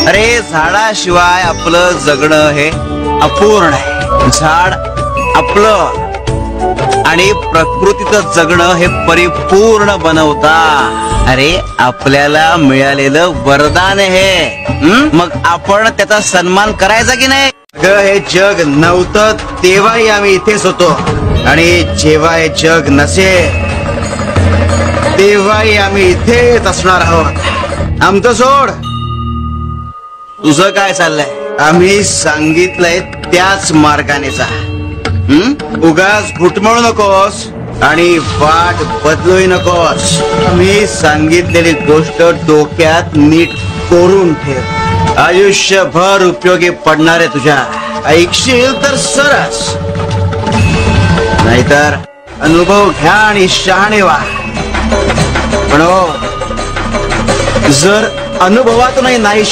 अरे झाडाशिवाय आपलं जगणं हे अपूर्ण आहे. झाड आपलं आणि प्रकृतीचं जगणं हे परिपूर्ण बनवता. अरे आपल्याला मिळालेलं वरदान हे, मग आपण त्याचा सन्मान करायचा की नाही? हे जग नव्हतं तेव्हाही आम्ही इथेच होतो, आणि जेव्हा हे जग नसेल तेव्हाही आम्ही इथेच असणार आहोत. आमचं सोड, तुझं काय चाललंय? आम्ही सांगितलंय त्याच मार्गाने जा. उगाच घुटमळू नकोस आणि वाट बदलूही नकोस. मी सांगितलेली गोष्ट डोक्यात नीट कोरून ठेव. आयुष्यभर उपयोगी पडणार आहे तुझ्या. ऐकशील तर सरस, नाहीतर अनुभव घ्या आणि शहाणे व्हा. पण जर अनुभवातूनही नाही